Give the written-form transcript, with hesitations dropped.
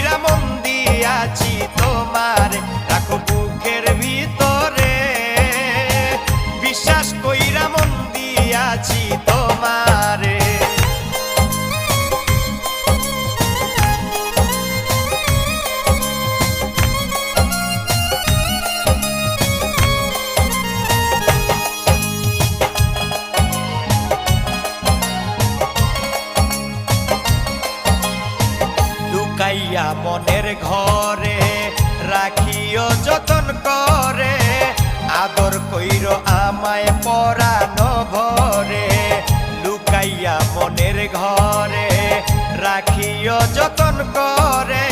কইরা মন দিয়াছি তোমার, রাখো বুকের ভিতরে। বিশ্বাস কইরা মন দিয়াছি তোমারে। লুকাইয়া মনের ঘরে রাখিও যতন করে, আদর কইরো আমায় পরানো ভরে। লুকাইয়া মনের ঘরে রাখিও যতন করে।